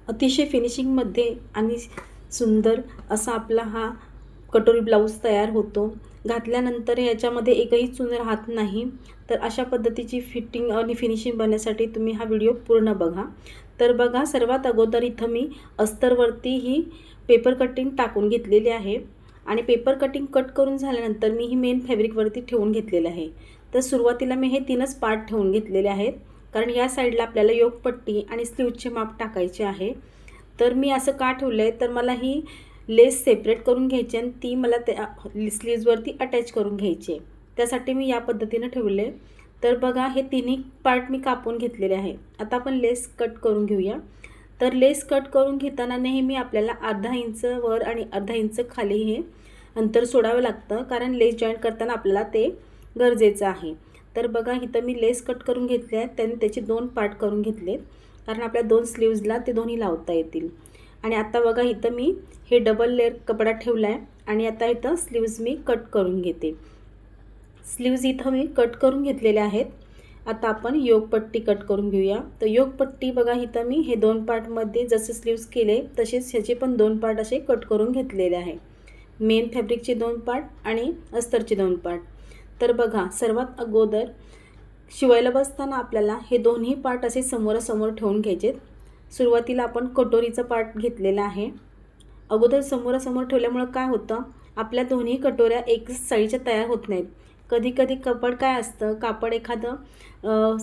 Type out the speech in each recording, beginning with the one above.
अतिशय फिनिशिंगमध्ये आणि सुंदर असा आपला हा कटोरी ब्लाऊज तयार होतो। घातल्यानंतर याच्यामध्ये एकही चून राहत नाही। तर अशा पद्धतीची फिटिंग आणि फिनिशिंग बनण्यासाठी तुम्ही हा व्हिडिओ पूर्ण बघा। तर बघा, सर्वात अगोदर इथं मी अस्तरवरती ही पेपर कटिंग टाकून घेतलेली आहे आणि पेपर कटिंग कट करून झाल्यानंतर मी ही मेन फॅब्रिकवरती ठेवून घेतलेलं आहे। तर सुरुवातीला मी हे 3च पार्ट ठेवून घेतलेले आहेत, कारण या साईडला आपल्याला योकपट्टी आणि स्लीवचे माप टाकायचे आहे। तर मी असं का ठेवलं आहे, तर मला ही लेस सेपरेट करून घ्यायची आणि ती मला त्या स्लीव्जवरती अटॅच करून घ्यायची आहे, त्यासाठी मी या पद्धतीने ठेवले आहे। तर बघा, हे तिन्ही पार्ट मी कापून घेतलेले आहे। आता आपण लेस कट करून घेऊया। तर लेस कट करून घेताना नेहमी आपल्याला अर्धा इंच वर आणि अर्धा इंच खाली हे अंतर सोडावं लागतं, कारण लेस जॉईंट करताना आपल्याला ते गरजेचं आहे। तर बघा, इथं मी लेस कट करून घेतले आहेत, त्याने त्याचे 2 पार्ट करून घेतलेत, कारण आपल्या 2 स्लीव्जला ते दोन्ही लावता येतील। आणि आता बघा, इथं मी हे डबल लेअर कपडा ठेवला आहे आणि आता इथं स्लीव्ज मी कट करून घेते। स्लीव्ज इथं मी कट करून घेतलेले आहेत। आता आपण योकपट्टी कट करून घेऊया। तर योकपट्टी बघा, इथं मी हे 2 पार्टमध्ये जसे स्लीव्ज केले तसेच ह्याचे पण 2 पार्ट असे कट करून घेतलेले आहे। मेन फॅब्रिकचे 2 पार्ट आणि अस्तरचे 2 पार्ट। तर बघा, सर्वात अगोदर शिवायला बसताना आपल्याला हे दोन्ही पार्ट असे समोरासमोर ठेवून घ्यायचे। सुरुवातीला आपण कटोरीचा पार्ट घेतलेला आहे। अगोदर समोरासमोर ठेवल्यामुळे काय होतं, आपल्या दोन्ही कटोऱ्या एकच साईडच्या तयार होत नाहीत। कधी कधी कापड काय असतं, कापड एखादं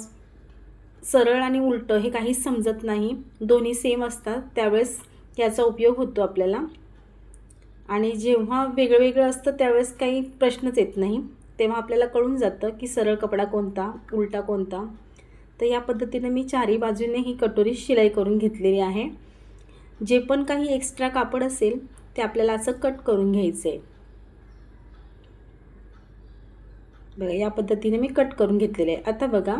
सरळ आणि उलटं हे काहीच समजत नाही, दोन्ही सेम असतात, त्यावेळेस याचा उपयोग होतो आपल्याला। आणि जेव्हा वेगळं वेगळं असतं त्यावेळेस काही प्रश्नच येत नाही, तेव्हा आपल्याला कळून जातं की सरळ कपडा कोणता, उलटा कोणता। तर या पद्धतीने मी चारही बाजूने ही कटोरी शिलाई करून घेतलेली आहे। जे पण काही एक्स्ट्रा कापड असेल ते आपल्याला असं कट करून घ्यायचं आहे। बघा, या पद्धतीने मी कट करून घेतलेले आहे। आता बघा,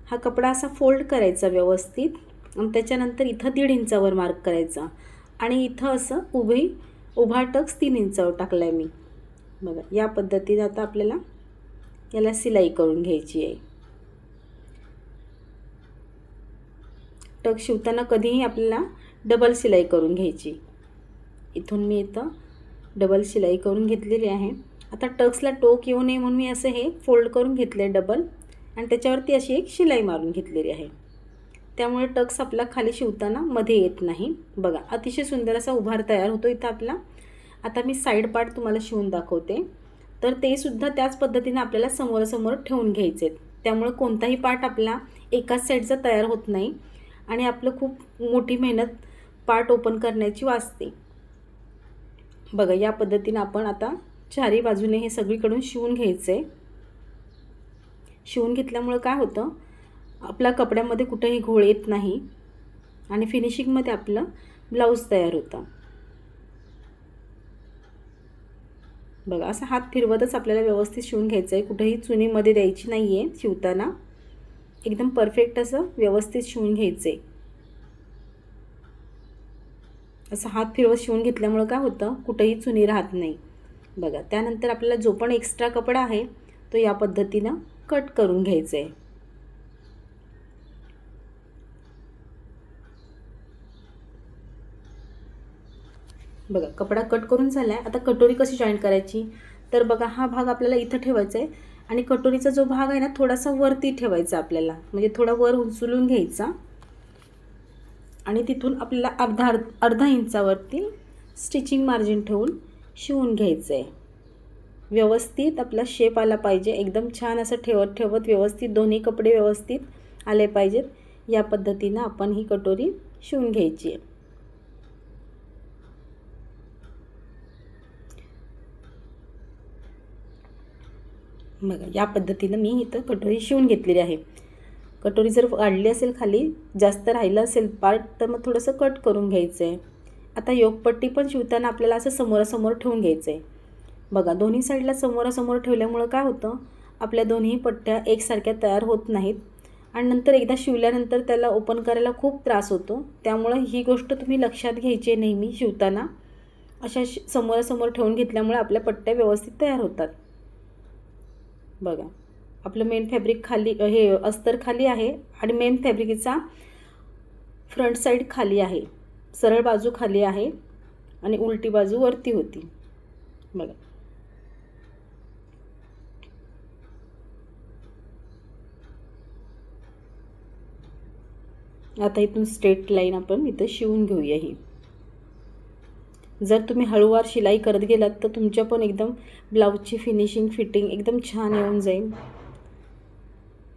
हा कपडा असा फोल्ड करायचा व्यवस्थित आणि त्याच्यानंतर इथं 1.5 इंचावर मार्क करायचा आणि इथं असं उभा टक्स 3 इंचावर टाकला आहे मी। बघा, या पद्धतीने आता आपल्याला याला सिलाई करून घ्यायची आहे। टक शिवताना कधीही आपल्याला डबल सिलाई करून घ्यायची। इथून मी इथं डबल शिलाई करून घेतलेली आहे। आता टक्सला टोक येऊ नये म्हणून मी असं हे फोल्ड करून घेतले डबल आणि त्याच्यावरती अशी एक शिलाई मारून घेतलेली आहे, त्यामुळे टक्स आपला खाली शिवताना मध्ये येत नाही। बघा, अतिशय सुंदर असा उभार तयार होतो इथं आपला। आता मी साईड पार्ट तुम्हाला शिवून दाखवते। तर ते सुद्धा त्याच पद्धतीने आपल्याला समोरासमोर ठेवून घ्यायचे, त्यामुळे कोणताही पार्ट आपला एकाच साईडचा तयार होत नाही आणि आपलं खूप मोठी मेहनत पार्ट ओपन करण्याची वाचते। बघा, या पद्धतीने आपण आता चारही बाजूने हे सगळीकडून शिवून घ्यायचं आहे। शिवून घेतल्यामुळे काय होतं, आपल्या कपड्यामध्ये कुठेही घोळ येत नाही आणि फिनिशिंगमध्ये आपलं ब्लाऊज तयार होतं। बघा, असं हात फिरवतच आपल्याला व्यवस्थित शिवून घ्यायचं आहे, कुठेही चुनीमध्ये द्यायची नाही आहे शिवताना, एकदम परफेक्ट असं व्यवस्थित शिवून घ्यायचं आहे। असं हात फिरवत शिवून घेतल्यामुळे काय होतं, कुठेही चुनी राहत नाही। बघा, त्यानंतर आपल्याला जो पण एक्स्ट्रा कपडा आहे तो या पद्धतीनं कट करून घ्यायचा आहे। बघा, कपडा कट करून झाला आहे। आता कटोरी कशी जॉईंट करायची, तर बघा, हा भाग आपल्याला इथं ठेवायचा आहे आणि कटोरीचा जो भाग आहे ना थोडासा वरती ठेवायचा आपल्याला, म्हणजे थोडा वर उचलून घ्यायचा आणि तिथून आपल्याला अर्धा इंचावरती स्टिचिंग मार्जिन ठेवून शिवून घ्यायचं आहे। व्यवस्थित आपला शेप आला पाहिजे, एकदम छान असं ठेवत ठेवत व्यवस्थित दोन्ही कपडे व्यवस्थित आले पाहिजेत। या पद्धतीनं आपण ही कटोरी शिवून घ्यायची आहे। बघा, या पद्धतीनं मी इथं कटोरी शिवून घेतलेली आहे। कटोरी जर वाढली असेल, खाली जास्त राहिलं असेल पार्ट, तर मग थोडंसं कट करून घ्यायचं आहे। आता योकपट्टी पण शिवताना आपल्याला असं समोरासमोर ठेवून घ्यायचं आहे। बघा, दोन्ही साईडला समोरासमोर ठेवल्यामुळे काय होतं, आपल्या दोन्ही पट्ट्या एकसारख्या तयार होत नाहीत आणि नंतर एकदा शिवल्यानंतर त्याला ओपन करायला खूप त्रास होतो। त्यामुळे ही गोष्ट तुम्ही लक्षात घ्यायची आहे नेहमी शिवताना। अशा समोरासमोर ठेवून घेतल्यामुळे आपल्या पट्ट्या व्यवस्थित तयार होतात। बघा, आपलं मेन फॅब्रिक खाली, हे अस्तर खाली आहे आणि मेन फॅब्रिकचा फ्रंट साईड खाली आहे। सरळ बाजू खाली आहे आणि उलटी बाजू वरती होती बघा. आता इथून स्ट्रेट लाईन आपण इथं शिवून घेऊया. ही जर तुम्ही हळूवार शिलाई करत गेलात तर तुमच्या पण एकदम ब्लाऊजची फिनिशिंग फिटिंग एकदम छान येऊन जाईल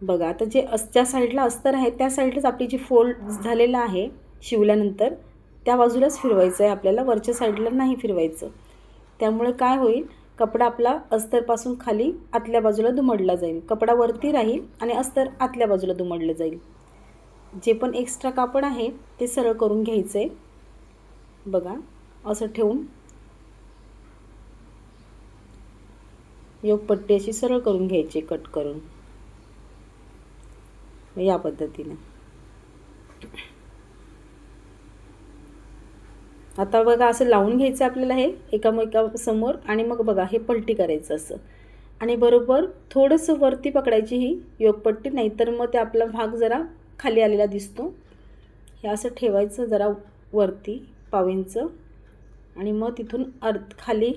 बघा. आता जे ज्या साईडला अस्तर आहे त्या साईडलाच आपली जी फोल्ड झालेला आहे शिवल्यानंतर त्या बाजूलाच फिरवायचं आहे आपल्याला, वरच्या साईडला नाही फिरवायचं. त्यामुळे काय होईल, कपडा आपला अस्तरपासून खाली आतल्या बाजूला दुमडला जाईल, कपडा वरती राहील आणि अस्तर आतल्या बाजूला दुमडलं जाईल. जे पण एक्स्ट्रा कापड आहे ते सरळ करून घ्यायचं आहे बघा. असं ठेवून योगपट्टी अशी सरळ करून घ्यायची कट करून या पद्धतीने. आता बघा असं लावून घ्यायचं आपल्याला हे एकामेका समोर आणि मग बघा हे पलटी करायचं असं आणि बरोबर थोडंसं वरती पकडायची ही योगपट्टी, नाहीतर मग ते आपला भाग जरा खाली आलेला दिसतो. हे असं ठेवायचं जरा वरती पाव इंच आणि मग तिथून खाली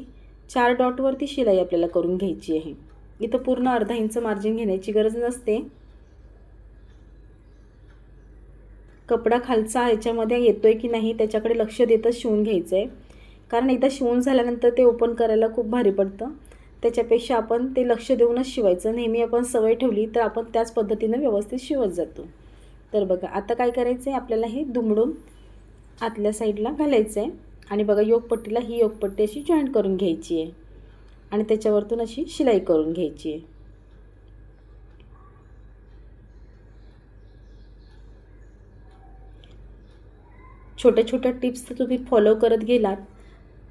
4 डॉटवरती शिलाई आपल्याला करून घ्यायची आहे. इथं पूर्ण अर्धा इंच मार्जिन घेण्याची गरज नसते. कपडा खालचा ह्याच्यामध्ये येतोय की नाही त्याच्याकडे लक्ष देतच शिवून घ्यायचं आहे, कारण एकदा शिवून झाल्यानंतर ते ओपन करायला खूप भारी पडतं. त्याच्यापेक्षा आपण ते लक्ष देऊनच शिवायचं. नेहमी आपण सवय ठेवली तर आपण त्याच पद्धतीने व्यवस्थित शिवत जातो. तर बघा आता काय करायचं आहे, आपल्याला हे दुमडून आतल्या साईडला घालायचं आहे आणि बघा योगपट्टीला ही योगपट्टी अशी जॉईंट करून घ्यायची आहे आणि त्याच्यावरतून अशी शिलाई करून घ्यायची आहे. छोट्या छोट्या टिप्स तर तुम्ही फॉलो करत गेलात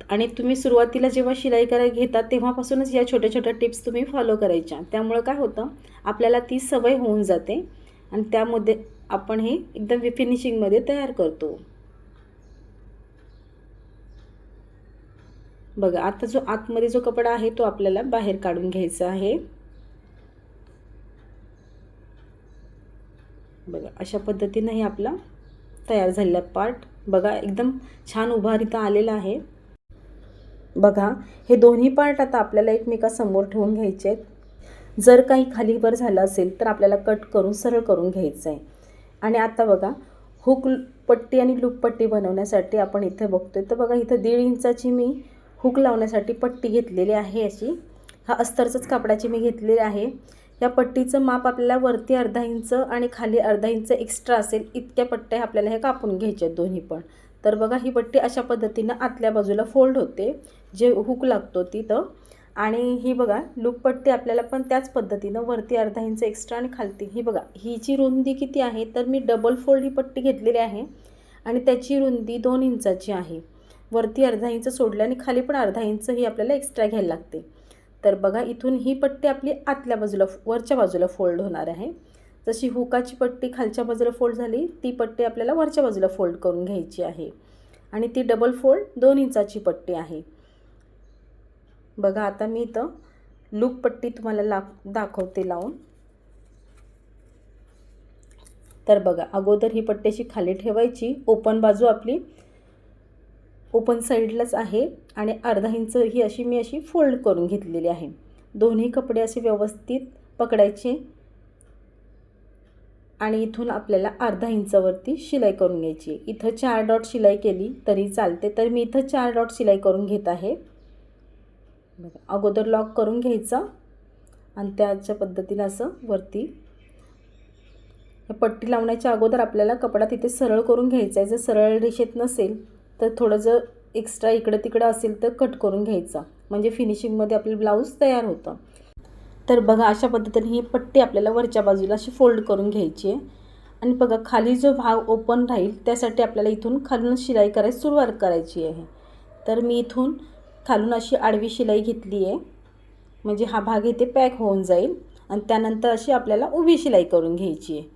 आणि तुम्ही सुरुवातीला जेव्हा शिलाई करायला घेतात तेव्हापासूनच या छोट्या छोट्या टिप्स तुम्ही फॉलो करायच्या. त्यामुळे काय होतं, आपल्याला ती सवय होऊन जाते आणि त्यामध्ये आपण हे एकदम फिनिशिंगमध्ये तयार करतो. बघा आता जो आतमध्ये जो कपडा आहे तो आपल्याला बाहेर काढून घ्यायचा आहे. बघा अशा पद्धतीने हे आपला तयार झालेला पार्ट बघा एकदम छान उभारीता आलेला आहे. बघा हे दोन्ही पार्ट आता आपल्याला एकमेकांसमोर ठेवून घ्यायचे आहेत. जर काही खालीवर झालं असेल तर आपल्याला कट करून सरळ करून घ्यायचं आहे. आणि आता बघा हुक पट्टी आणि लूप पट्टी बनवण्यासाठी आपण इथे बघतोय तर बघा इथं 1.5 इंचाची मी हुक लावण्यासाठी पट्टी घेतलेली आहे. अशी हा अस्तरचंच कापडाची मी घेतलेली आहे. या पट्टीचं माप आपल्याला वरती अर्धा इंच आणि खाली अर्धा इंच एक्स्ट्रा असेल इतक्या पट्ट्या आपल्याला हे कापून घ्यायच्या दोन्ही पण. तर बघा ही पट्टी अशा पद्धतीनं आतल्या बाजूला फोल्ड होते जे हुक लागतो तिथं. आणि ही बघा लूप पट्टी आपल्याला पण त्याच पद्धतीनं वरती अर्धा इंच एक्स्ट्रा आणि खालती ही बघा हिची रुंदी किती आहे तर मी डबल फोल्ड ही पट्टी घेतलेली आहे आणि त्याची रुंदी 2 इंचाची आहे. वरती अर्धा इंच सोडलं आणि खाली पण अर्धा इंच ही आपल्याला एक्स्ट्रा घ्यायला लागते. तर बघा इथून ही पट्टी आपली आतल्या बाजूला वरच्या बाजूला फोल्ड होणार आहे. जशी हुकाची पट्टी खालच्या बाजूला फोल्ड झाली ती पट्टी आपल्याला वरच्या बाजूला फोल्ड करून घ्यायची आहे आणि ती डबल फोल्ड 2 इंचाची पट्टी आहे. बघा आता मी इथं लूप पट्टी तुम्हाला दाखवते लावून. तर बघा अगोदर ही पट्टी अशी खाली ठेवायची, ओपन बाजू आपली ओपन साईडलाच आहे आणि अर्धा इंच ही अशी मी अशी फोल्ड करून घेतलेली आहे. दोन्ही कपडे असे व्यवस्थित पकडायचे आणि इथून आपल्याला अर्धा इंचावरती शिलाई करून घ्यायची. इथं 4 डॉट शिलाई केली तरी चालते, तर मी इथं 4 डॉट शिलाई करून घेत आहे. बघा अगोदर लॉक करून घ्यायचा आणि त्याच्या पद्धतीने असं वरती पट्टी लावण्याच्या अगोदर आपल्याला कपडा तिथे सरळ करून घ्यायचा आहे. जर सरळ रेषेत नसेल तर थोडं जर एक्स्ट्रा इकडं तिकडं असेल तर कट करून घ्यायचा, म्हणजे फिनिशिंगमध्ये आपलं ब्लाऊज तयार होतं. तर बघा अशा पद्धतीने ही पट्टी आपल्याला वरच्या बाजूला अशी फोल्ड करून घ्यायची आहे. आणि बघा खाली जो भाग ओपन राहील त्यासाठी आपल्याला इथून खालून शिलाई करायला सुरुवात करायची आहे. तर मी इथून खालून अशी आडवी शिलाई घेतली आहे, म्हणजे हा भाग इथे पॅक होऊन जाईल आणि त्यानंतर अशी आपल्याला उभी शिलाई करून घ्यायची आहे.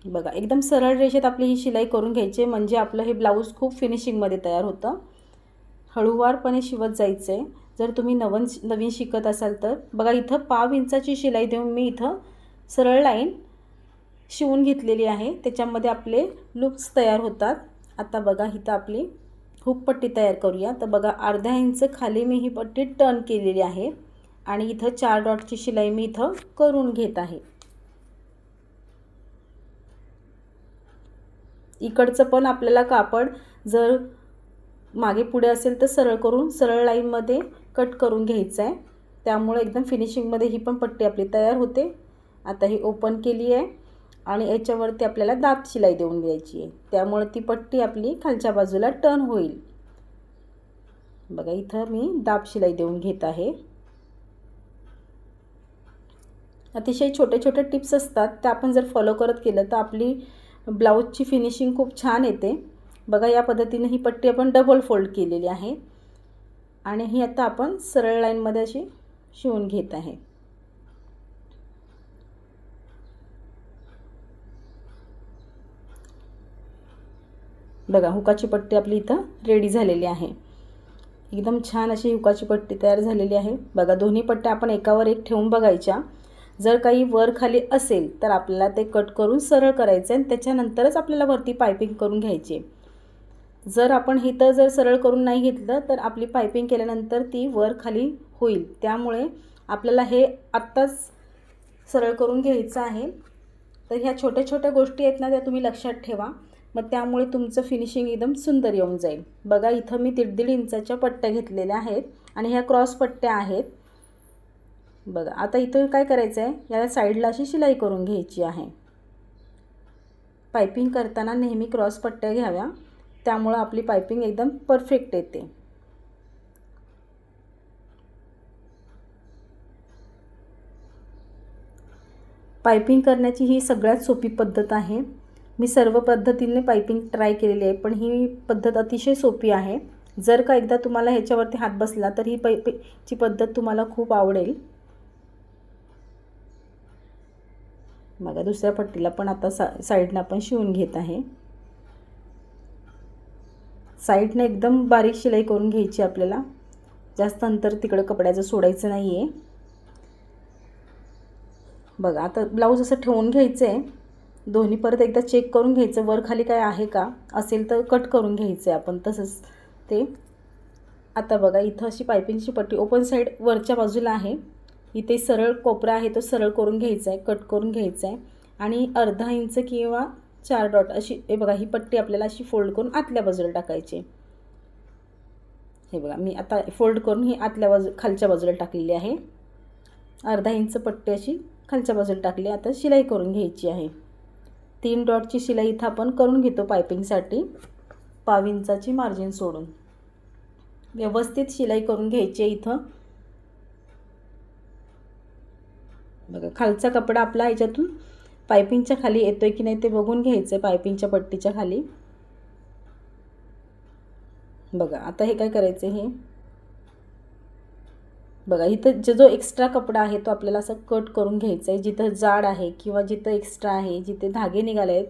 बघा एकदम सरळ रेषेत आपली ही शिलाई करून घ्यायची, म्हणजे आपलं हे ब्लाऊज खूप फिनिशिंगमध्ये तयार होतं. हळूवारपणे शिवत जायचं आहे. जर तुम्ही नवीन शिकत असाल तर बघा इथं पाव इंचाची शिलाई देऊन मी इथं सरळ लाईन शिवून घेतलेली आहे. त्याच्यामध्ये आपले लूप्स तयार होतात आता बघा इथं आपली हुक पट्टी तयार करूया. तर बघा अर्धा इंच खाली मी ही पट्टी टर्न केलेली आहे आणि इथं 4 डॉटची शिलाई मी इथं करून घेत आहे. इकडचं पण आपल्याला कापड जर मागे पुढे असेल तर सरळ करून सरळ लाईनमध्ये कट करून घ्यायचं आहे. त्यामुळे एकदम फिनिशिंगमध्ये ही पण पट्टी आपली तयार होते. आता ही ओपन केली आहे आणि याच्यावरती आपल्याला दाब शिलाई देऊन द्यायची आहे. त्यामुळे ती पट्टी आपली खालच्या बाजूला टर्न होईल. बघा इथं मी दाब शिलाई देऊन घेत आहे. अतिशय छोटे छोटे टिप्स असतात, त्या आपण जर फॉलो करत केलं तर आपली ब्लाऊजची फिनिशिंग खूप छान येते. बघा या पद्धतीने ही पट्टी आपण डबल फोल्ड केलेली आहे आणि ही आता आपण सरळ लाईनमध्ये अशी शिवून घेत आहे. बघा हुकाची पट्टी आपली इथं रेडी झालेली आहे. एकदम छान अशी हुकाची पट्टी तयार झालेली आहे. बघा दोन्ही पट्ट्या आपण एकावर एक ठेवून बघायच्या. जर काही वर खाली असेल तर आपल्याला ते कट करून सरळ करायचं आणि त्याच्यानंतरच आपल्याला वरती पायपिंग करून घ्यायची. जर आपण इथं जर सरळ करून नाही घेतलं तर आपली पायपिंग केल्यानंतर ती वर खाली होईल. त्यामुळे आपल्याला हे आत्ताच सरळ करून घ्यायचं आहे. तर ह्या छोट्या छोट्या गोष्टी आहेत ना, त्या तुम्ही लक्षात ठेवा. मग त्यामुळे तुमचं फिनिशिंग एकदम सुंदर येऊन जाईल. बघा इथं मी 1.5 इंचाच्या पट्ट्या घेतलेल्या आहेत आणि ह्या क्रॉस पट्ट्या आहेत. बघा आता इथं काय करायचं आहे, या साईडला अशी शिलाई करून घ्यायची आहे. पायपिंग करताना नेहमी क्रॉस पट्ट्या घ्याव्या, त्यामुळे आपली पायपिंग एकदम परफेक्ट येते. पायपिंग करण्याची ही सगळ्यात सोपी पद्धत आहे. मी सर्व पद्धतीने पायपिंग ट्राय केलेली आहे, पण ही पद्धत अतिशय सोपी आहे. जर का एकदा तुम्हाला ह्याच्यावरती हात बसला तर ही पायपिंगची पद्धत तुम्हाला खूप आवडेल. बघा दुसऱ्या पट्टीला पण आता साईडनं आपण शिवून घेत आहे. साईडने एकदम बारीक शिलाई करून घ्यायची आपल्याला. जास्त अंतर तिकडं कपड्याचं सोडायचं नाही आहे. बघा आता ब्लाऊज असं ठेवून घ्यायचं आहे. दोन्ही परत एकदा चेक करून घ्यायचं वर खाली काय आहे का, असेल तर कट करून घ्यायचं आहे आपण तसंच ते. आता बघा इथं अशी पायपिंगची पट्टी ओपन साईड वरच्या बाजूला आहे. इथे सरळ कोपरा आहे तो सरळ करून घ्यायचा आहे, कट करून घ्यायचा आहे आणि अर्धा इंच किंवा 4 डॉट अशी हे बघा ही पट्टी आपल्याला अशी फोल्ड करून आतल्या बाजूला टाकायची. हे बघा मी आता फोल्ड करून ही आतल्या खालच्या बाजूला टाकलेली आहे. अर्धा इंच पट्टी अशी खालच्या बाजूला टाकली. आता शिलाई करून घ्यायची आहे. 3 डॉटची शिलाई इथं आपण करून घेतो पायपिंगसाठी. 1/2 इंचाची मार्जिन सोडून व्यवस्थित शिलाई करून घ्यायची आहे. इथं बघा खालचा कपडा आपला ह्याच्यातून पायपिंगच्या खाली येतोय की नाही ते बघून घ्यायचं आहे. पायपिंगच्या पट्टीच्या खाली बघा आता हे काय करायचं, हे बघा इथं जो एक्स्ट्रा कपडा आहे तो आपल्याला असं कट करून घ्यायचा आहे. जिथं जाड आहे किंवा जिथं एक्स्ट्रा आहे, जिथे धागे निघाले आहेत,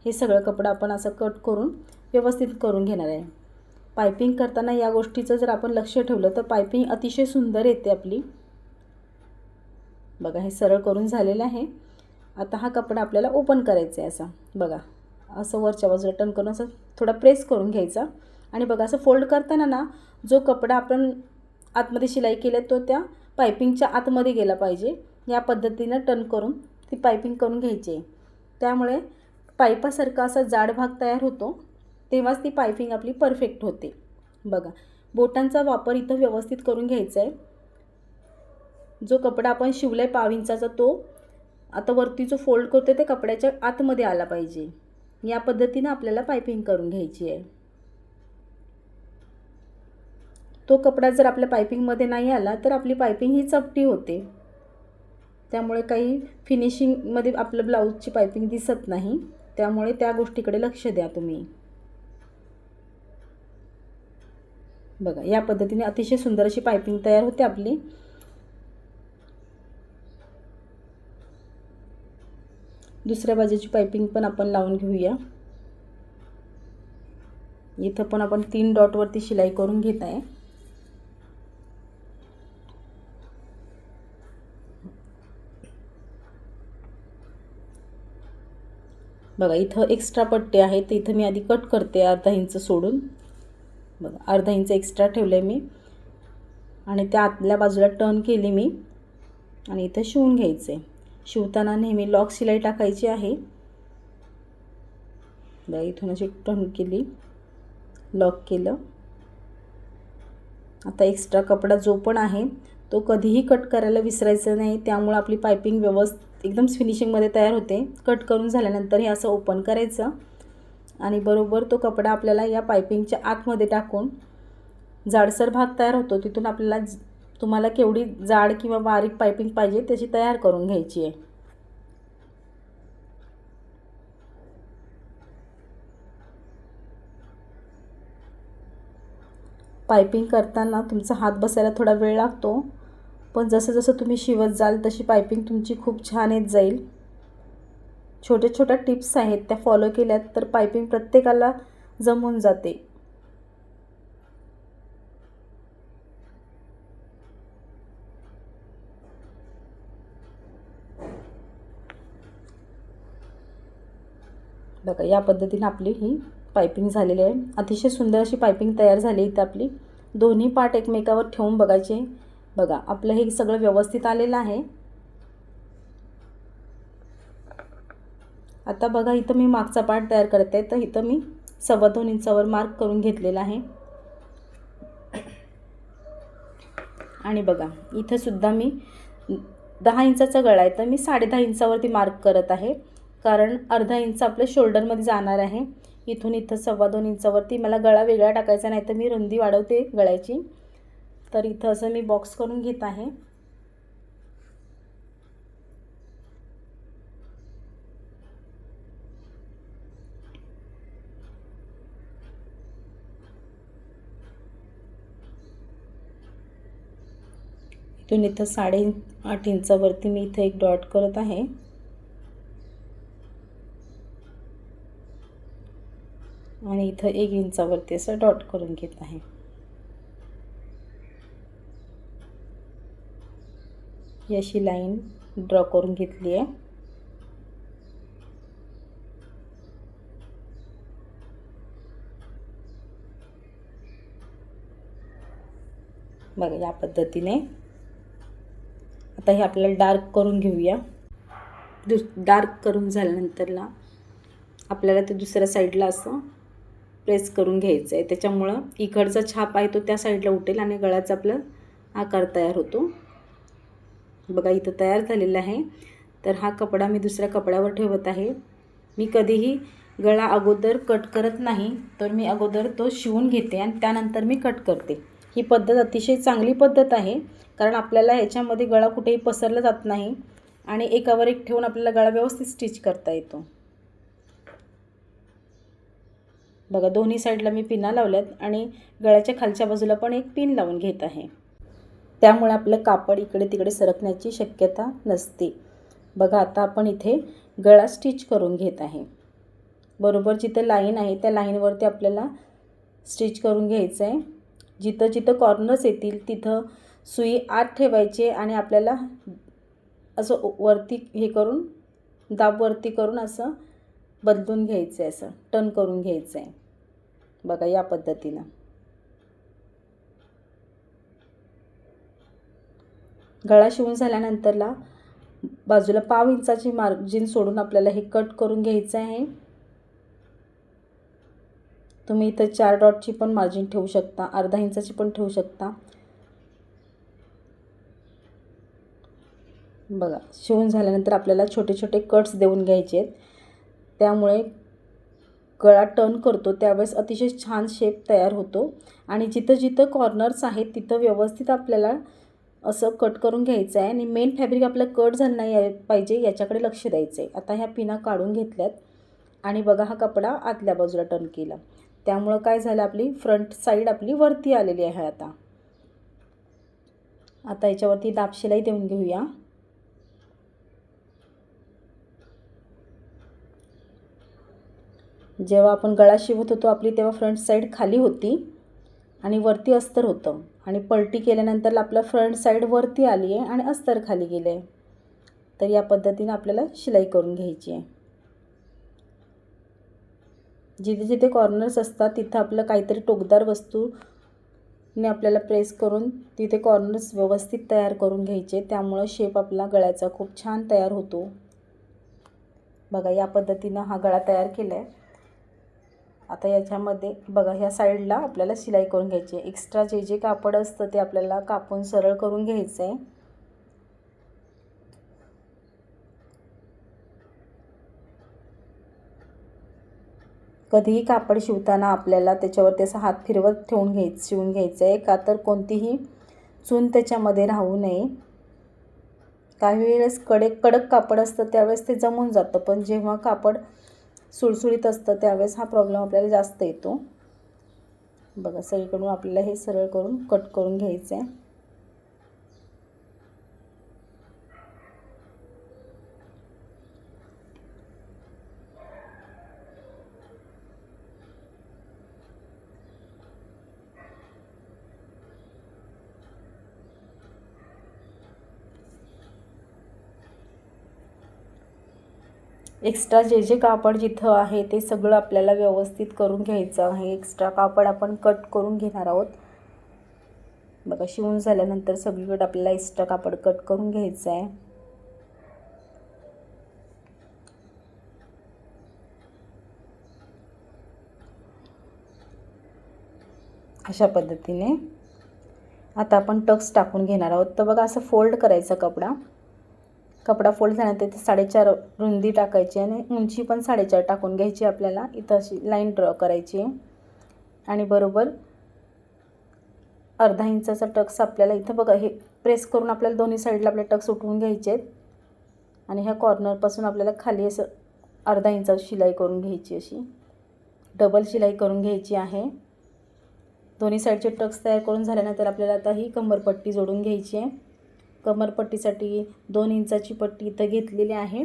हे सगळं कपडा आपण असं कट करून व्यवस्थित करून घेणार आहे. पायपिंग करताना या गोष्टीचं जर आपण लक्ष ठेवलं तर पायपिंग अतिशय सुंदर येते आपली. बघा हे सरळ करून झालेलं आहे. आता हा कपडा आपल्याला ओपन करायचा आहे. असा बघा असं वरच्या बाजूला टर्न करून असं थोडा प्रेस करून घ्यायचा आणि बघा असं फोल्ड करताना ना जो कपडा आपण आतमध्ये शिलाई केली तो त्या पायपिंगच्या आतमध्ये गेला पाहिजे. या पद्धतीनं टर्न करून ती पायपिंग करून घ्यायची आहे. त्यामुळे पाईपासारखा असा जाड भाग तयार होतो, तेव्हाच ती पायपिंग आपली परफेक्ट होते. बघा बोटांचा वापर इथं व्यवस्थित करून घ्यायचा आहे. जो कपडा आपण शिवलाय 1/2 इंचाचा तो आता वरती जो फोल्ड करतो ते कपड्याच्या आतमध्ये आला पाहिजे. या पद्धतीनं आपल्याला पायपिंग करून घ्यायची आहे. तो कपडा जर आपल्या पायपिंगमध्ये नाही आला तर आपली पायपिंग ही चपटी होते. त्यामुळे काही फिनिशिंगमध्ये आपलं ब्लाऊजची पायपिंग दिसत नाही. त्यामुळे त्या गोष्टीकडे लक्ष द्या तुम्ही. बघा या पद्धतीने अतिशय सुंदर अशी पायपिंग तयार होते आपली. दुसऱ्या बाजूची पायपिंग पण आपण लावून घेऊया. इथं पण आपण 3 डॉटवरती शिलाई करून घेत आहे. बघा इथं एक्स्ट्रा पट्टे आहेत तर इथं मी आधी कट करते अर्धा इंच सोडून. बघा अर्धा इंच एक्स्ट्रा ठेवलं आहे मी आणि त्या आतल्या बाजूला टर्न केली मी आणि इथं शिवून घ्यायचं आहे. शिवताना नेहमी लॉक शिलाई टाकायची आहे. बघा इथून अशी टर्न केली, लॉक केलं. आता एक्स्ट्रा कपडा जो पण आहे तो कधीही कट करायला विसरायचं नाही, त्यामुळे आपली पायपिंग व्यवस्थित एकदम फिनिशिंगमध्ये तयार होते. कट करून झाल्यानंतर हे असं ओपन करायचं आणि बरोबर तो कपडा आपल्याला या पायपिंगच्या आतमध्ये टाकून जाडसर भाग तयार होतो. तिथून आपल्याला तुम्हाला केवढी जाड किंवा बारीक पायपिंग पाहिजे त्याची तयार करून घ्यायची आहे. पायपिंग करताना तुमचा हात बसायला थोडा वेळ लागतो, पण जसं जसं तुम्ही शिवत जाल तशी पायपिंग तुमची खूप छान येत जाईल. छोट्या छोट्या टिप्स आहेत त्या फॉलो केल्यात तर पायपिंग प्रत्येकाला जमून जाते. बघा या पद्धतीने आपली ही पायपिंग झालेली आहे. अतिशय सुंदर अशी पायपिंग तयार झाली इथं आपली. दोन्ही पार्ट एकमेकावर ठेवून बघायचे. बघा आपलं हे सगळं व्यवस्थित आलेलं आहे. आता बघा इथं मी मागचा पार्ट तयार करते तर इथं मी 2.25 इंचावर मार्क करून घेतलेला आहे. आणि बघा इथं सुद्धा मी 10 इंचाचा गळा आहे तर मी 10.5 इंचावरती मार्क करत आहे, कारण अर्धा इंच आपल्या शोल्डरमध्ये जाणार आहे. इथून इथं 2.25 इंचावरती मला गळा वेगळा टाकायचा नाही तर मी रुंदी वाढवते गळ्याची. तर इथं असं मी बॉक्स करून घेत आहे. इथून इथं 8.5 इंचावरती मी इथं एक डॉट करत आहे. आणि इथं 1 इंचावरती असं डॉट करून घेत आहे. ही अशी लाईन ड्रॉ करून घेतली आहे. बघा या पद्धतीने. आता हे आपल्याला डार्क करून घेऊया. डार्क करून झाल्यानंतरला आपल्याला ते दुसऱ्या साईडला असं प्रेस करून घ्यायचं आहे. त्याच्यामुळं इकडचा छाप आहे तो त्या साईडला उठेल आणि गळ्याचा आपला आकार तयार होतो. बघा इथं तयार झालेला आहे. तर हा कपडा मी दुसऱ्या कपड्यावर ठेवत आहे. मी कधीही गळा अगोदर कट करत नाही, तर मी अगोदर तो शिवून घेते आणि त्यानंतर मी कट करते. ही पद्धत अतिशय चांगली पद्धत आहे, कारण आपल्याला ह्याच्यामध्ये गळा कुठेही पसरला जात नाही आणि एकावर एक ठेवून आपल्याला गळा व्यवस्थित स्टिच करता येतो. बघा दोन्ही साईडला मी पिना लावल्यात आणि गळ्याच्या खालच्या बाजूला पण एक पिन लावून घेत आहे. त्यामुळे आपलं कापड इकडे तिकडे सरकण्याची शक्यता नसते. बघा आता आपण इथे गळा स्टिच करून घेत आहे. बरोबर जिथं लाईन आहे त्या लाईनवरती आपल्याला स्टिच करून घ्यायचं आहे. जिथं जिथं कॉर्नर्स येतील तिथं सुई आत ठेवायची आणि आपल्याला असं वरती हे करून दाब वरती करून असं बदलून घ्यायचं आहे, असं टर्न करून घ्यायचं आहे. बघा या पद्धतीनं. गळा शिवून झाल्यानंतरला बाजूला 1/2 इंचाची मार्जिन सोडून आपल्याला हे कट करून घ्यायचं आहे. तुम्ही इथं 4 डॉटची पण मार्जिन ठेवू शकता, अर्धा इंचाची पण ठेवू शकता. बघा शिवून झाल्यानंतर आपल्याला छोटे छोटे कट्स देऊन घ्यायचे आहेत. त्यामुळे गळा टर्न करतो त्यावेळेस अतिशय छान शेप तयार होतो. आणि जिथं जिथं कॉर्नर्स आहेत तिथं व्यवस्थित आपल्याला असं कट करून घ्यायचं आहे आणि मेन फॅब्रिक आपलं कट झालं नाही पाहिजे याच्याकडे लक्ष द्यायचं आहे. आता ह्या पिना काढून घेतल्यात आणि बघा हा कपडा आतल्या बाजूला टर्न केला, त्यामुळं काय झालं आपली फ्रंट साईड आपली वरती आलेली आहे. आता याच्यावरती दाब शिलाई देऊन घेऊया. जेव्हा आपण गळा शिवत होतो आपली तेव्हा फ्रंट साईड खाली होती आणि वरती अस्तर होतं आणि पलटी केल्यानंतर आपलं फ्रंट साईड वरती आली आहे आणि अस्तर खाली गेलं आहे. तर या पद्धतीने आपल्याला शिलाई करून घ्यायची आहे. जिथे जिथे कॉर्नर्स असतात तिथं आपलं काहीतरी टोकदार वस्तूने आपल्याला प्रेस करून तिथे कॉर्नर्स व्यवस्थित तयार करून घ्यायचे. त्यामुळं शेप आपला गळ्याचा खूप छान तयार होतो. बघा या पद्धतीनं हा गळा तयार केला आहे. आता याच्यामध्ये बघा ह्या साईडला आपल्याला शिलाई करून घ्यायची आहे. एक्स्ट्रा जे जे कापड असतं ते आपल्याला कापून सरळ करून घ्यायचं आहे. कधीही कापड शिवताना आपल्याला त्याच्यावरती असा हात फिरवत ठेवून शिवून घ्यायचं आहे, का तर कोणतीही चून त्याच्यामध्ये राहू नये. काही वेळेस कडक कापड असतं त्यावेळेस ते जमून जातं, पण जेव्हा कापड सुळसुळीत असतं त्यावेळेस हा प्रॉब्लेम आपल्याला जास्त येतो. बघा सगळीकडून आपल्याला हे सरळ करून कट करून घ्यायचं आहे. एक्स्ट्रा जे जे कापड जिथं आहे ते सगळं आपल्याला व्यवस्थित करून घ्यायचं आहे. एक्स्ट्रा कापड आपण कट करून घेणार आहोत. बघा शिवून झाल्यानंतर सगळीकडे आपल्याला एक्स्ट्रा कापड कट करून घ्यायचं आहे. अशा पद्धतीने आता आपण टक्स टाकून घेणार आहोत. तर बघा असं फोल्ड करायचा कपडा फोल्ड झाल्यानंतर ते 4.5 रुंदी टाकायची आणि उंची पण 4.5 टाकून घ्यायची. आपल्याला इथं अशी लाईन ड्रॉ करायची आहे आणि बरोबर अर्धा इंचाचा टक्स आपल्याला इथं बघा हे प्रेस करून आपल्याला दोन्ही साईडला आपले टक्स उठवून घ्यायचे आहेत आणि ह्या कॉर्नरपासून आपल्याला खाली असं अर्धा इंचाची शिलाई करून घ्यायची. अशी डबल शिलाई करून घ्यायची आहे. दोन्ही साईडचे टक्स तयार करून झाल्यानंतर आपल्याला आता ही कमरपट्टी जोडून घ्यायची आहे. कमरपट्टीसाठी 2 इंचाची पट्टी इथं घेतलेली आहे.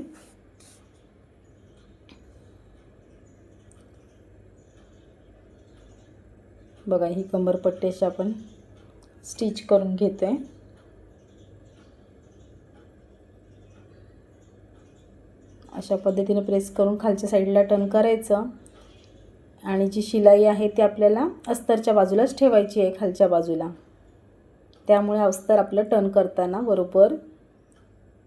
बघा ही कमरपट्टी अशी आपण स्टिच करून घेतोय. अशा पद्धतीने प्रेस करून खालच्या साईडला टर्न करायचं आणि जी शिलाई आहे ती आपल्याला अस्तरच्या बाजूलाच ठेवायची आहे, खालच्या बाजूला. त्यामुळे अस्तर आपलं टर्न करताना बरोबर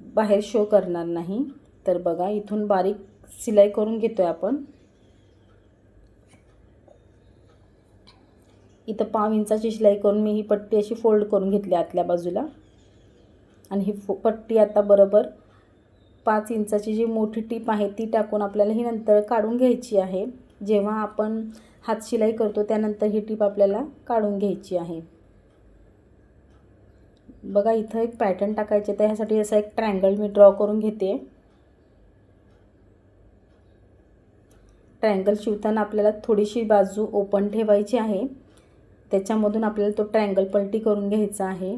बाहेर शो करणार नाही. तर बघा इथून बारीक शिलाई करून घेतोय आपण. इथं 1/2 इंचाची शिलाई करून मी ही पट्टी अशी फोल्ड करून घेतली आतल्या बाजूला आणि ही पट्टी आता बरोबर 5 इंचाची जी मोठी टीप आहे ती टाकून आपल्याला ही नंतर काढून घ्यायची आहे. जेव्हा आपण हात शिलाई करतो त्यानंतर ही टीप आपल्याला काढून घ्यायची आहे. बघा इथं एक पॅटर्न टाकायचे, तर ह्यासाठी असा एक ट्रायंगल मी ड्रॉ करून घेते. ट्रायंगल शिवताना आपल्याला थोडीशी बाजू ओपन ठेवायची आहे, त्याच्यामधून आपल्याला तो ट्रायंगल पलटी करून घ्यायचा आहे.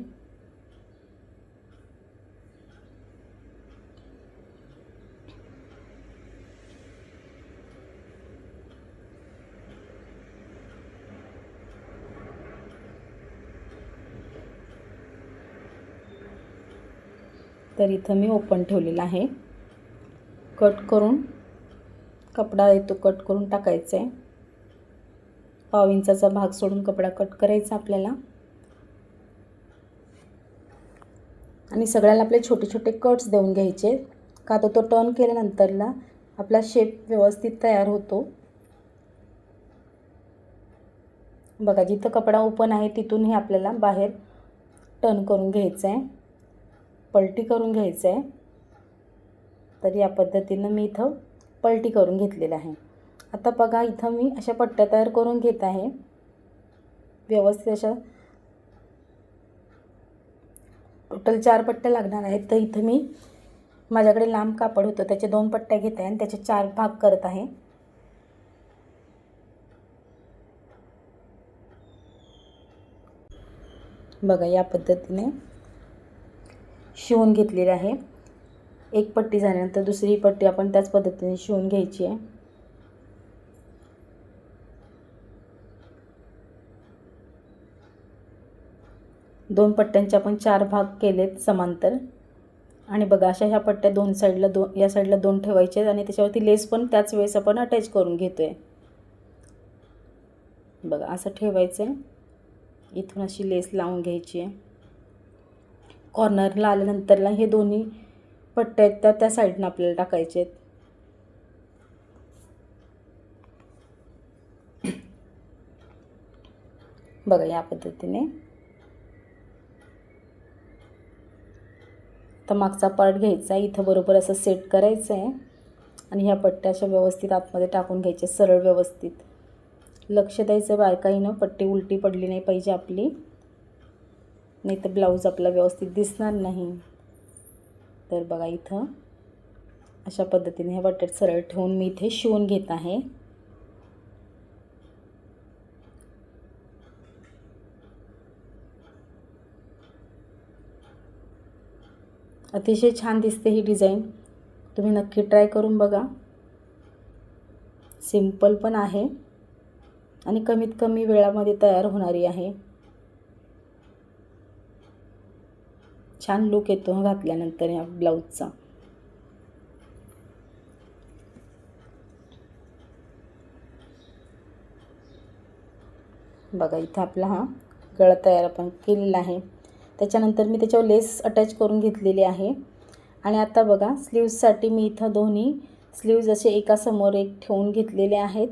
तर इथं मी ओपन ठेवलेला आहे. कट करून कपडा येतो कट करून टाकायचा आहे. 1/2 इंचाचा भाग सोडून कपडा कट करायचा आपल्याला आणि सगळ्याला आपले छोटे छोटे कट्स देऊन घ्यायचे, का तर तो टर्न केल्यानंतरला आपला शेप व्यवस्थित तयार होतो. बघा जिथं कपडा ओपन आहे तिथून हे आपल्याला बाहेर टर्न करून घ्यायचं आहे, पलटी करून घ्यायचं आहे. तर या पद्धतीनं मी इथं पलटी करून घेतलेलं आहे. आता बघा इथं मी अशा पट्ट्या तयार करून घेत आहे व्यवस्थित. अशा टोटल 4 पट्ट्या लागणार आहेत. तर इथं मी माझ्याकडे लांब कापड होतं त्याचे 2 पट्ट्या घेत आहे आणि त्याचे 4 भाग करत आहे. बघा या पद्धतीने शिवून घेतलेली आहे. एक पट्टी झाल्यानंतर दुसरी पट्टी आपण त्याच पद्धतीने शिवून घ्यायची आहे. दोन पट्ट्यांचे आपण 4 भाग केलेत समांतर आणि बघा अशा ह्या पट्ट्या दोन साईडला या साईडला 2 ठेवायचे आणि त्याच्यावरती लेस पण त्याच वेळेस आपण अटॅच करून घेतोय. बघा असं ठेवायचं आहे. इथून अशी लेस लावून घ्यायची आहे. कॉर्नरला आल्यानंतरला हे दोन्ही पट्ट्या आहेत त्या साईडनं आपल्याला टाकायचे आहेत. बघा या पद्धतीने. आता मागचा पार्ट घ्यायचा आहे, इथं बरोबर असं सेट करायचं आहे आणि ह्या पट्ट्या अशा व्यवस्थित आतमध्ये टाकून घ्यायच्या, सरळ व्यवस्थित. लक्ष द्यायचं बारकाईनं, पट्टी उलटी पडली नाही पाहिजे आपली, नाही तर ब्लाऊज आपला व्यवस्थित दिसणार नाही. तर बघा इथं अशा पद्धतीने ह्या पट्ट्या सरळ ठेवून मी इथे शिवून घेत आहे. अतिशय छान दिसते ही डिझाईन, तुम्ही नक्की ट्राय करून बघा. सिंपल पण आहे आणि कमीत कमी वेळामध्ये तयार होणारी आहे. छान लुक येतो घातल्यानंतर या ब्लाऊजचा. बघा इथं आपला हा गळा तयार आपण केलेला आहे. त्याच्यानंतर मी त्याच्यावर लेस अटॅच करून घेतलेली आहे. आणि आता बघा स्लीव्जसाठी मी इथं दोन्ही स्लीव्ज असे एका समोर एक ठेवून घेतलेले आहेत.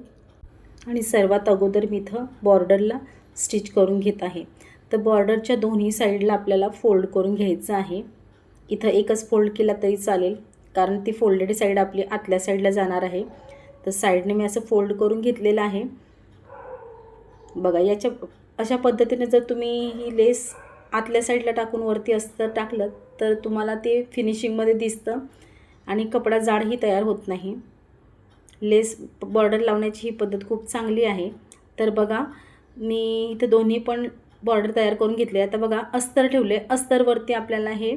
आणि सर्वात अगोदर मी इथं बॉर्डरला स्टिच करून घेत आहे. तर बॉर्डरच्या दोन्ही साईडला आपल्याला फोल्ड करून घ्यायचं आहे. इथं एकच फोल्ड केला तरी चालेल, कारण ती फोल्डेड साईड आपली आतल्या साईडला जाणार आहे. तर साईडने मी असं फोल्ड करून घेतलेलं आहे. बघा याच्या अशा पद्धतीने जर तुम्ही ही लेस आतल्या साईडला टाकून वरती अस्तर टाकलं तर तुम्हाला ते फिनिशिंगमध्ये दिसतं आणि कपडा जाडही तयार होत नाही. लेस बॉर्डर लावण्याची ही पद्धत खूप चांगली आहे. तर बघा मी इथं दोन्ही पण बॉर्डर तयार करून घेतले. आता बघा अस्तर ठेवले, अस्तरवरती आपल्याला हे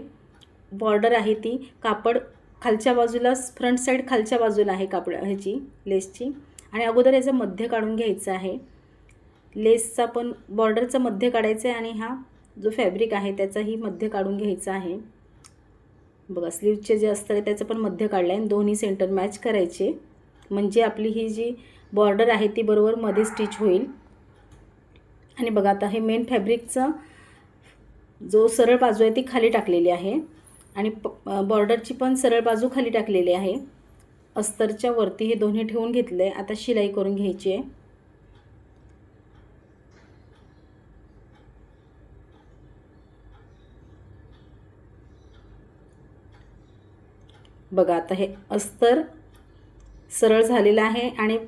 बॉर्डर आहे ती कापड खालच्या बाजूला, फ्रंट साईड खालच्या बाजूला आहे कापड ह्याची लेसची. आणि अगोदर याचं मध्य काढून घ्यायचं आहे. लेसचा पण बॉर्डरचं मध्य काढायचं आहे आणि हा जो फॅब्रिक आहे त्याचाही मध्य काढून घ्यायचा आहे. बघा स्लीवचे जे अस्तर आहे त्याचं पण मध्य काढलं आहे आणि दोन्ही सेंटर मॅच करायचे, म्हणजे आपली ही जी बॉर्डर आहे ती बरोबर मध्ये स्टिच होईल. आणि बघा आता हे मेन फॅब्रिकचा जो सरळ बाजू आहे ती खाली टाकलेली आहे आणि बॉर्डरची पण सरळ बाजू खाली टाकलेली आहे. अस्तरच्या वरती हे दोन्ही ठेवून घेतले. आता शिलाई करून घ्यायची आहे. बघा आता हे अस्तर सरळ झालेलं आहे आणि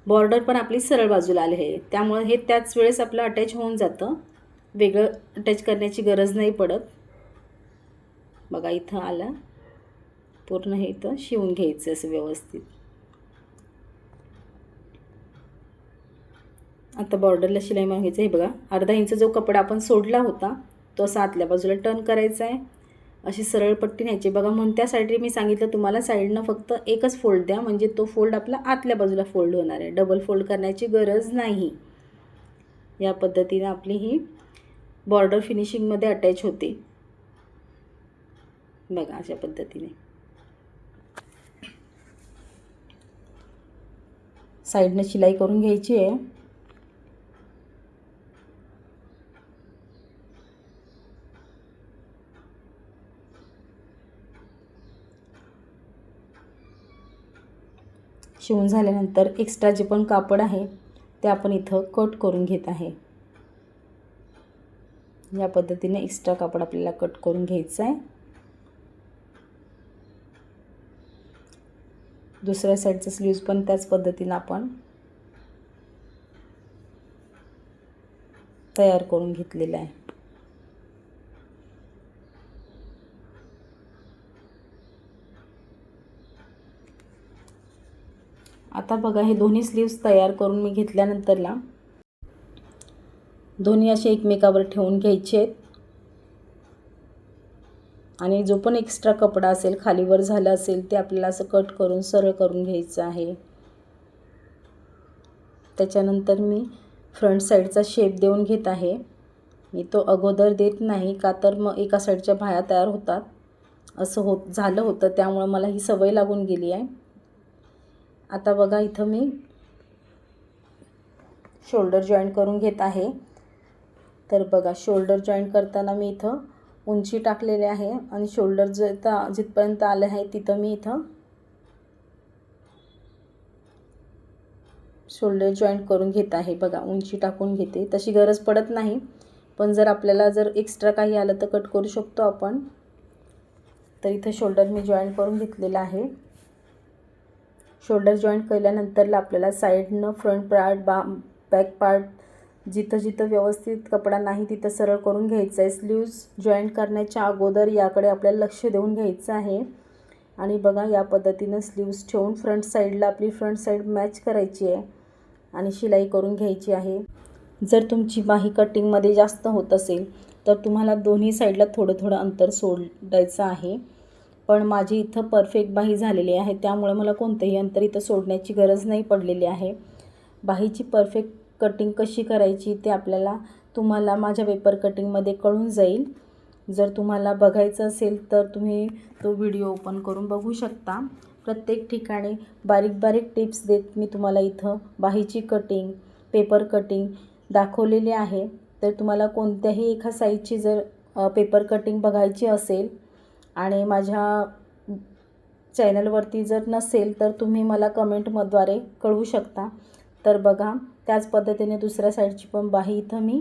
बॉर्डर पण आपली सरळ बाजूला आली आहे, त्यामुळे हे त्याच वेळेस आपलं अटॅच होऊन जातं, वेगळं अटॅच करण्याची गरज नाही पडत. बघा इथं आलं पूर्ण, हे इथं शिवून घ्यायचं असं व्यवस्थित. आता बॉर्डरला शिलाई मारून घ्यायचं. हे बघा अर्धा इंच जो कपडा आपण सोडला होता तो असा आतल्या बाजूला टर्न करायचा आहे. अशी सरळ पट्टी न्यायची. बघा म्हणून त्या साईडने मी सांगितलं तुम्हाला साईडनं फक्त एकच फोल्ड द्या, म्हणजे तो फोल्ड आपला आतल्या बाजूला फोल्ड होणार आहे, डबल फोल्ड करण्याची गरज नाही. या पद्धतीने आपली ही बॉर्डर फिनिशिंगमध्ये अटॅच होते. बघा अशा पद्धतीने साईडनं शिलाई करून घ्यायची आहे. शिवून झाल्यानंतर एक्स्ट्रा जे पण कापड आहे ते आपण इथं कट करून घेत आहे. या पद्धतीने एक्स्ट्रा कापड आपल्याला कट करून घ्यायचं आहे. दुसऱ्या साईडचं स्लीव्ज पण त्याच पद्धतीने आपण तयार करून घेतलेलं आहे. आता बघा हे दोन्ही स्लीव्स तयार करून मी घेतल्यानंतरला दोन्ही असे एकमेकावर ठेवून घ्यायचे आहेत आणि जो पण एक्स्ट्रा कपडा असेल खालीवर झाला असेल ते आपल्याला असं कट करून सरळ करून घ्यायचं आहे. त्याच्यानंतर मी फ्रंट साईडचा शेप देऊन घेत आहे. मी तो अगोदर देत नाही, का तर मग एका साईडच्या बाह्या तयार होतात असं झालं होतं, त्यामुळे मला ही सवय लागून गेली आहे. आता बघा इथं मी शोल्डर जॉईंट करून घेत आहे। तर बघा शोल्डर जॉईंट करताना मी इथं उंची टाकलेली आहे आणि शोल्डर जिथपर्यंत आले आहे तिथं मी इथं शोल्डर जॉईंट करून घेत आहे। बघा उंची टाकून घेते, तशी गरज पडत नाही, पण जर आपल्याला एक्स्ट्रा काही आलं तर कट करू शकतो आपण। तर इथं शोल्डर मी जॉईंट करून घेतलेला आहे। शोल्डर जॉईंट केल्यानंतरला आपल्याला साईडनं फ्रंट पार्ट बॅक पार्ट जिथं जिथं व्यवस्थित कपडा नाही तिथं सरळ करून घ्यायचं आहे। स्लीव्ज जॉईंट करण्याच्या अगोदर याकडे आपल्याला लक्ष देऊन घ्यायचं आहे। आणि बघा या पद्धतीनं स्लीव्ज ठेवून फ्रंट साईडला आपली फ्रंट साईड मॅच करायची आहे आणि शिलाई करून घ्यायची आहे। जर तुमची बाही कटिंगमध्ये जास्त होत असेल तर तुम्हाला दोन्ही साईडला थोडं थोडं अंतर सोडायचं आहे, पण माझी इथं परफेक्ट बाही झालेली आहे त्यामुळे मला कोणतंही अंतर इथं सोडण्याची गरज नाही पडलेली आहे। बाहीची परफेक्ट कटिंग कशी करायची ते तुम्हाला माझ्या पेपर कटिंगमध्ये कळून जाईल। जर तुम्हाला बघायचं असेल तर तुम्ही तो व्हिडिओ ओपन करून बघू शकता। प्रत्येक ठिकाणी बारीक बारीक टिप्स देत मी तुम्हाला इथं बाहीची कटिंग, पेपर कटिंग दाखवलेली आहे। तर तुम्हाला कोणत्याही एका साईजची जर पेपर कटिंग बघायची असेल आणि माझ्या चॅनलवरती जर नसेल तर तुम्ही मला कमेंटद्वारे कळवू शकता। तर बघा त्याच पद्धतीने दुसऱ्या साईडची पण बाही इथं मी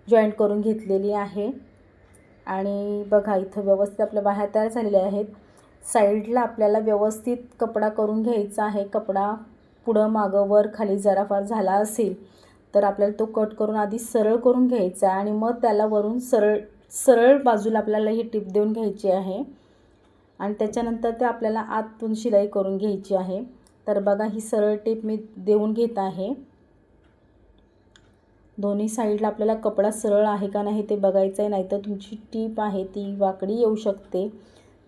जॉईंट करून घेतलेली आहे। आणि बघा इथं व्यवस्थित आपल्या बाह्या तयार झालेल्या आहेत। साईडला आपल्याला व्यवस्थित कपडा करून घ्यायचा आहे। कपडा पुढं मागं वर खाली जरा फार झाला असेल तर आपल्याला तो कट करून आधी सरळ करून घ्यायचा आहे आणि मग त्याला वरून सरळ बाजूला आपल्याला ही टिप देऊन घ्यायची आहे आणि त्याच्यानंतर ते आपल्याला आतून शिलाई करून घ्यायची आहे। तर बघा ही सरळ टिप मी देऊन घेत आहे। दोन्ही साईडला आपल्याला कपडा सरळ आहे का नाही ते बघायचं आहे, नाहीतर तुमची टीप आहे ती वाकडी येऊ शकते,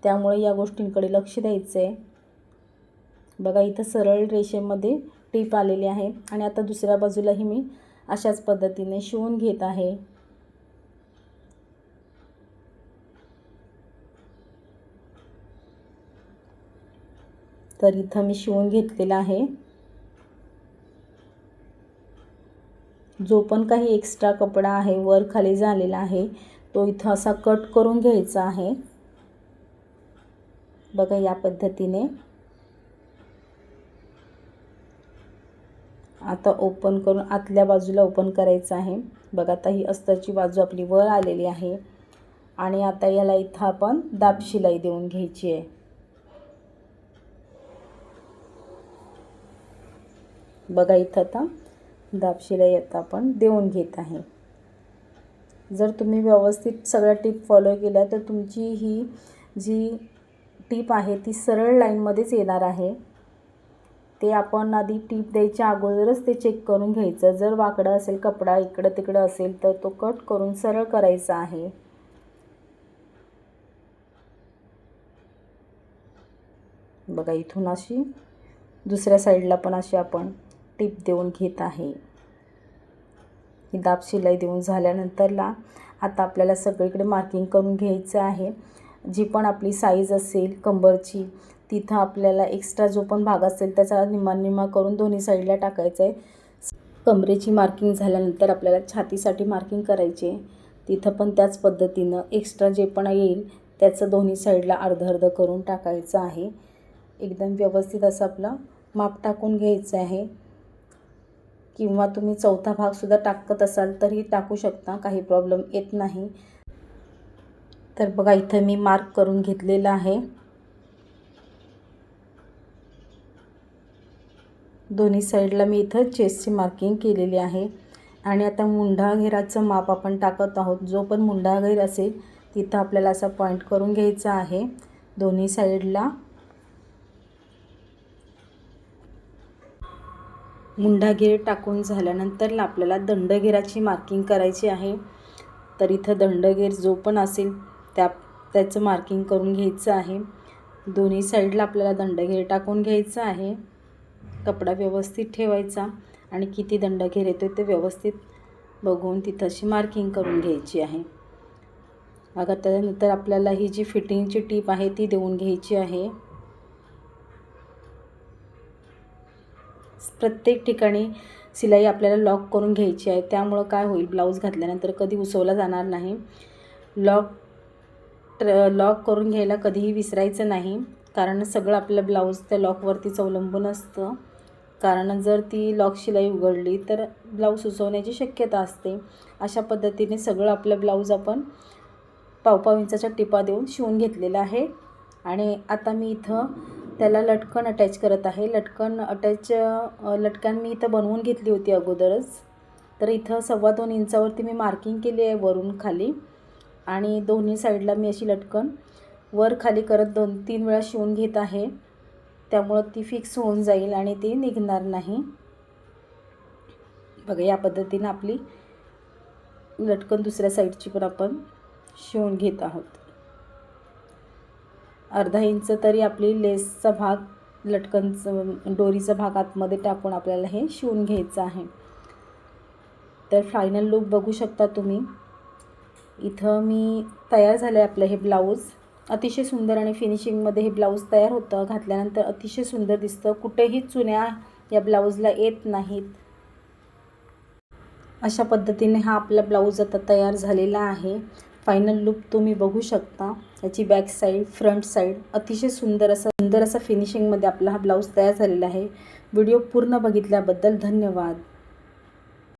त्यामुळे या गोष्टींकडे लक्ष द्यायचं आहे। बघा इथं सरळ रेषेमध्ये टीप आलेली आहे आणि आता दुसऱ्या बाजूलाही मी अशाच पद्धतीने शिवून घेत आहे। तर इथं मी शिवून घेतलेला आहे। जो पण काही एक्स्ट्रा कपडा आहे वर खाली झालेला आहे तो इथं असा कट करून घ्यायचा आहे। बघा या पद्धतीने आता ओपन करून आतल्या बाजूला ओपन करायचं आहे। बघा आता ही अस्तरची बाजू आपली वर आलेली आहे आणि आता याला इथं आपण दाब शिलाई देऊन घ्यायची आहे। बघा इथं आता दाब शिलाई आता आपण देऊन घेत आहे। जर तुम्ही व्यवस्थित सगळ्या टिप फॉलो केल्या तर तुमची ही जी टिप आहे ती सरळ लाईनमध्येच येणार आहे। ते आपण आधी टिप द्यायच्या अगोदरच ते चेक करून घ्यायचं। जर वाकडा असेल कपडा इकडं तिकडं असेल तर तो कट करून सरळ करायचा आहे। बघा इथून अशी दुसऱ्या साईडला पण अशी आपण टिप देऊन घेत आहे। ही दाब शिलाई देऊन झाल्यानंतरला आता आपल्याला सगळीकडे मार्किंग करून घ्यायचं आहे। जी पण आपली साईज असेल कंबरची तिथं आपल्याला एक्स्ट्रा जो पण भाग असेल त्याचा निम्मा करून दोन्ही साईडला टाकायचं आहे। कमरेची मार्किंग झाल्यानंतर आपल्याला छातीसाठी मार्किंग करायची आहे। तिथं पण त्याच पद्धतीनं एक्स्ट्रा जे पण येईल त्याचं दोन्ही साईडला अर्ध करून टाकायचं आहे। एकदम व्यवस्थित असं आपलं माप टाकून घ्यायचं आहे, किंवा तुम्ही चौथा भाग सुद्धा टाकत असाल तरी टाकू शकता, काही प्रॉब्लेम येत नाही। तर बघा इथं मी मार्क करून घेतलेला आहे। दोन्ही साईडला मी इथं चेस्टची मार्किंग केलेली आहे आणि आता मुंढा घेराचं माप आपण टाकत आहोत। जो पण मुंढा घेर असेल तिथं आपल्याला असा पॉइंट करून घ्यायचा आहे दोन्ही साईडला। मुंढा घेर टाकून झाल्यानंतर आपल्याला दंडघेराची मार्किंग करायची आहे। तर इथं दंडघेर जो पण असेल त्याचं मार्किंग करून घ्यायचं आहे। दोन्ही साईडला आपल्याला दंडघेर टाकून घ्यायचं आहे। कपडा व्यवस्थित ठेवायचा आणि किती दंडघेर येतो ते व्यवस्थित बघून तिथं अशी मार्किंग करून घ्यायची आहे। आता त्यानंतर आपल्याला ही जी फिटिंगची टीप आहे ती देऊन घ्यायची आहे। प्रत्येक ठिकाणी शिलाई आपल्याला लॉक करून घ्यायची आहे. त्यामुळं काय होईल, ब्लाऊज घातल्यानंतर कधी उसवला जाणार नाही. लॉक करून घ्यायला कधीही विसरायचं नाही, कारण सगळं आपलं ब्लाऊज त्या लॉकवरतीच अवलंबून असतं. कारण जर ती लॉक शिलाई उघडली तर ब्लाऊज सुचवण्याची शक्यता असते. अशा पद्धतीने सगळं आपलं ब्लाऊज आपण पाव इंचाच्या टिपा देऊन शिवून घेतलेलं आहे. आणि आता मी इथं त्याला लटकन अटॅच करत आहे. लटकन मी इथं बनवून घेतली होती अगोदरच. तर इथं 2.25 इंचावरती मी मार्किंग केली आहे वरून खाली, आणि दोन्ही साईडला मी अशी लटकन वर खाली करत 2-3 वेळा शिवून घेत आहे. त्यामुळं ती फिक्स होऊन जाईल आणि ती निघणार नाही. बघा, या पद्धतीने आपली लटकन दुसऱ्या साईडची पण आपण शिवून घेत आहोत. अर्धा इंच तरी आपली लेसचा भाग, लटकनचं डोरीचा भाग आतमध्ये टाकून आपल्याला हे शिवून घ्यायचं आहे. तर फायनल लुक बघू शकता तुम्ही. इथं मी तयार झालं आहे आपलं हे ब्लाऊज. अतिशय सुंदर आणि फिनिशिंगमध्ये हे ब्लाऊज तयार होतं. घातल्यानंतर अतिशय सुंदर दिसतं. कुठेही चुन्या या ब्लाऊजला येत नाहीत. अशा पद्धतीने हा आपला ब्लाऊज आता तयार झालेला आहे. फायनल लुक तुम्ही बघू शकता. याची बॅक साईड, फ्रंट साईड अतिशय सुंदर असा फिनिशिंगमध्ये आपला हा ब्लाऊज तयार झालेला आहे. व्हिडिओ पूर्ण बघितल्याबद्दल धन्यवाद.